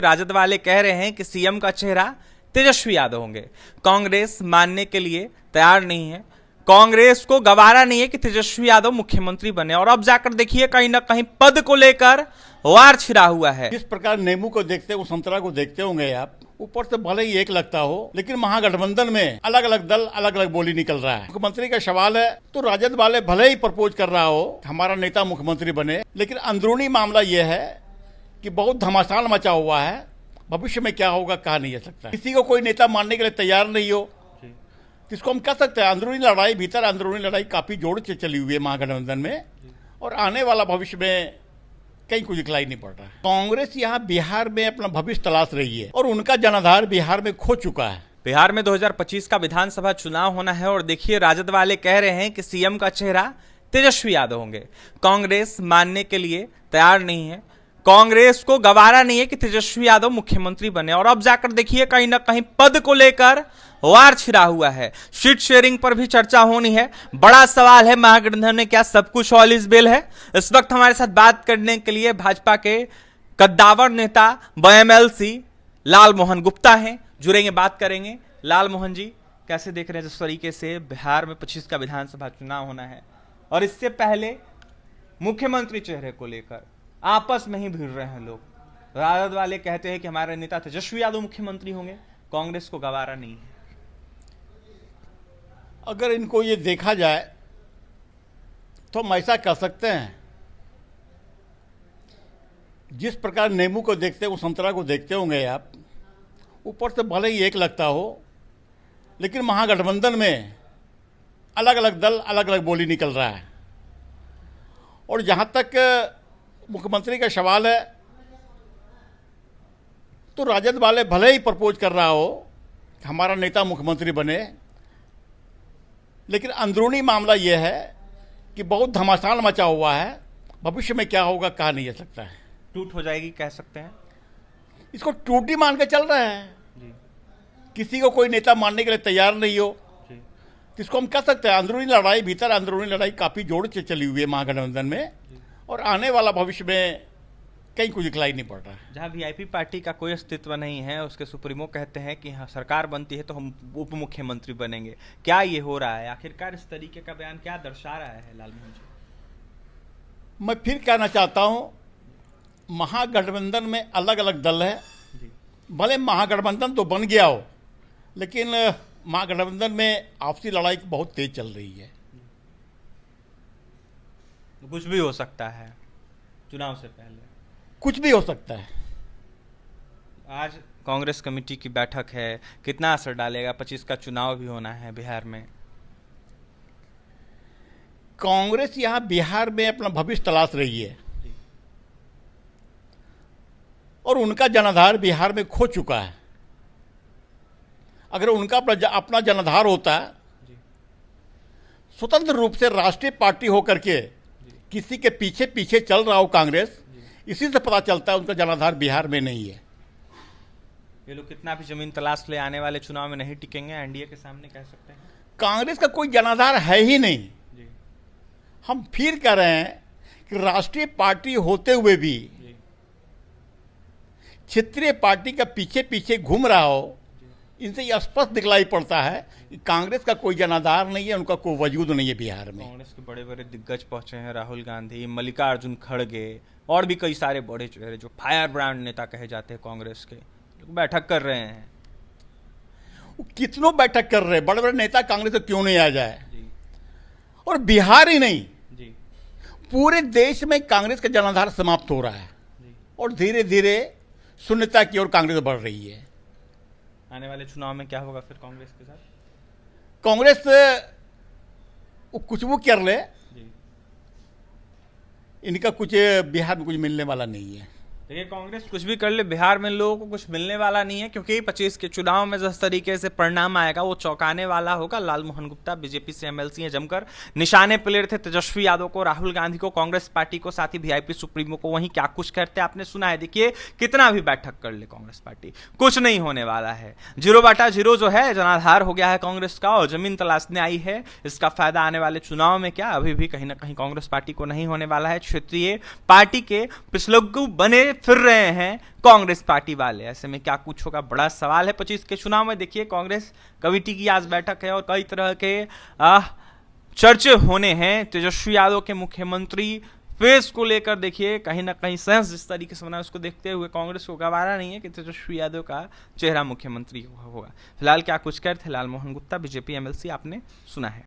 राजद वाले कह रहे हैं कि सीएम का चेहरा तेजस्वी यादव होंगे। कांग्रेस मानने के लिए तैयार नहीं है। कांग्रेस को गवारा नहीं है कि तेजस्वी यादव मुख्यमंत्री बने। और अब जाकर देखिए कहीं ना कहीं पद को लेकर वार छिड़ा हुआ है। जिस प्रकार नींबू को देखते हो संतरा को देखते होंगे आप, ऊपर से भले ही एक लगता हो, लेकिन महागठबंधन में अलग अलग दल अलग अलग बोली निकल रहा है। मुख्यमंत्री का सवाल है तो राजद वाले भले ही प्रपोज कर रहा हो हमारा नेता मुख्यमंत्री बने, लेकिन अंदरूनी मामला यह है कि बहुत घमासान मचा हुआ है। भविष्य में क्या होगा कहा नहीं जा सकता। किसी को कोई नेता मानने के लिए तैयार नहीं हो तो इसको हम कह सकते हैं अंदरूनी लड़ाई, भीतर अंदरूनी लड़ाई काफी जोर से चली हुई है महागठबंधन में, और आने वाला भविष्य में कहीं कुछ दिखलाई नहीं पड़ रहा है। कांग्रेस यहाँ बिहार में अपना भविष्य तलाश रही है और उनका जनाधार बिहार में खो चुका है। बिहार में 2025 का विधानसभा चुनाव होना है और देखिए राजद वाले कह रहे हैं कि सीएम का चेहरा तेजस्वी यादव होंगे। कांग्रेस मानने के लिए तैयार नहीं है। कांग्रेस को गवारा नहीं है कि तेजस्वी यादव मुख्यमंत्री बने। और अब जाकर देखिए कहीं ना कहीं पद को लेकर वार छिड़ा हुआ है। सीट शेयरिंग पर भी चर्चा होनी है। बड़ा सवाल है महागठबंधन में क्या सब कुछ ऑल इज वेल है। इस वक्त हमारे साथ बात करने के लिए भाजपा के कद्दावर नेता BMLC लाल मोहन गुप्ता हैं, जुड़ेंगे, बात करेंगे। लाल मोहन जी, कैसे देख रहे हैं जिस तरीके से बिहार में 25 का विधानसभा चुनाव होना है और इससे पहले मुख्यमंत्री चेहरे को लेकर आपस में ही भिड़ रहे हैं लोग। राजद वाले कहते हैं कि हमारे नेता तेजस्वी यादव मुख्यमंत्री होंगे, कांग्रेस को गवारा नहीं है। अगर इनको ये देखा जाए तो हम ऐसा कह सकते हैं, जिस प्रकार नींबू को देखते हो संतरा को देखते होंगे आप, ऊपर से भले ही एक लगता हो, लेकिन महागठबंधन में अलग अलग दल अलग अलग बोली निकल रहा है। और जहां तक मुख्यमंत्री का सवाल है तो राजद वाले भले ही प्रपोज कर रहा हो हमारा नेता मुख्यमंत्री बने, लेकिन अंदरूनी मामला यह है कि बहुत घमासान मचा हुआ है। भविष्य में क्या होगा कहा नहीं जा सकता है। टूट हो जाएगी कह सकते हैं, इसको टूटी मान के चल रहे हैं जी। किसी को कोई नेता मानने के लिए तैयार नहीं हो तो इसको हम कह सकते हैं अंदरूनी लड़ाई, भीतर अंदरूनी लड़ाई काफी जोर से चली हुई है महागठबंधन में, और आने वाला भविष्य में कहीं कुछ दिखलाई नहीं पड़ रहा है। जहां वीआईपी पार्टी का कोई अस्तित्व नहीं है, उसके सुप्रीमो कहते हैं कि हाँ सरकार बनती है तो हम उप मुख्यमंत्री बनेंगे। क्या ये हो रहा है? आखिरकार इस तरीके का बयान क्या दर्शा रहा है लाल मोहन जी? मैं फिर कहना चाहता हूं, महागठबंधन में अलग अलग दल है। भले महागठबंधन तो बन गया हो, लेकिन महागठबंधन में आपसी लड़ाई बहुत तेज चल रही है। कुछ भी हो सकता है चुनाव से पहले, कुछ भी हो सकता है। आज कांग्रेस कमेटी की बैठक है, कितना असर डालेगा? 25 का चुनाव भी होना है बिहार में। कांग्रेस यहां बिहार में अपना भविष्य तलाश रही है और उनका जनाधार बिहार में खो चुका है। अगर उनका अपना जनाधार होता, स्वतंत्र रूप से राष्ट्रीय पार्टी होकर के किसी के पीछे पीछे चल रहा हो कांग्रेस, इसी से पता चलता है उनका जनाधार बिहार में नहीं है। ये लोग कितना भी जमीन तलाश ले आने वाले चुनाव में नहीं टिकेंगे एनडीए के सामने, कह सकते हैं। कांग्रेस का कोई जनाधार है ही नहीं जी। हम फिर कह रहे हैं कि राष्ट्रीय पार्टी होते हुए भी क्षेत्रीय पार्टी का पीछे पीछे घूम रहा हो, इनसे यह स्पष्ट दिखलाई पड़ता है कि कांग्रेस का कोई जनाधार नहीं है, उनका कोई वजूद नहीं है बिहार में। कांग्रेस के बड़े बड़े दिग्गज पहुंचे हैं, राहुल गांधी, मल्लिकार्जुन खड़गे और भी कई सारे बड़े चेहरे जो फायर ब्रांड नेता कहे जाते हैं कांग्रेस के, बैठक कर रहे हैं। कितनों बैठक कर रहे हैं, बड़े बड़े नेता कांग्रेस से क्यों नहीं आ जाए जी। और बिहार ही नहीं जी, पूरे देश में कांग्रेस का जनाधार समाप्त हो रहा है जी। और धीरे धीरे शून्यता की ओर कांग्रेस बढ़ रही है। आने वाले चुनाव में क्या होगा फिर कांग्रेस के साथ? कांग्रेस कुछ वो कर ले जी। इनका कुछ बिहार में कुछ मिलने वाला नहीं है। देखिए कांग्रेस कुछ भी कर ले, बिहार में लोगों को कुछ मिलने वाला नहीं है, क्योंकि 25 के चुनाव में जिस तरीके से परिणाम आएगा वो चौंकाने वाला होगा। लाल मोहन गुप्ता बीजेपी से MLC हैं, जमकर निशाने पे ले रहे थे तेजस्वी यादव को, राहुल गांधी को, कांग्रेस पार्टी को, साथ ही वीआईपी सुप्रीमो को। वहीं क्या कुछ करते आपने सुना है। देखिए कितना भी बैठक कर ले कांग्रेस पार्टी, कुछ नहीं होने वाला है। 0/0 जो है जनाधार हो गया है कांग्रेस का, और जमीन तलाशने आई है। इसका फायदा आने वाले चुनाव में क्या, अभी भी कहीं ना कहीं कांग्रेस पार्टी को नहीं होने वाला है। क्षेत्रीय पार्टी के पिछलग्गू बने फिर रहे हैं कांग्रेस पार्टी वाले। ऐसे में क्या कुछ होगा, बड़ा सवाल है 25 के चुनाव में। देखिए कांग्रेस कमेटी की आज बैठक है और कई तरह के चर्चे होने हैं। तेजस्वी यादव के मुख्यमंत्री फेस को लेकर देखिए कहीं ना कहीं सेंस जिस तरीके से बना उसको देखते हुए कांग्रेस को गवारा नहीं है कि तेजस्वी यादव का चेहरा मुख्यमंत्री होगा। फिलहाल क्या कुछ कर थे लाल मोहन गुप्ता, बीजेपी एमएलसी, आपने सुना है।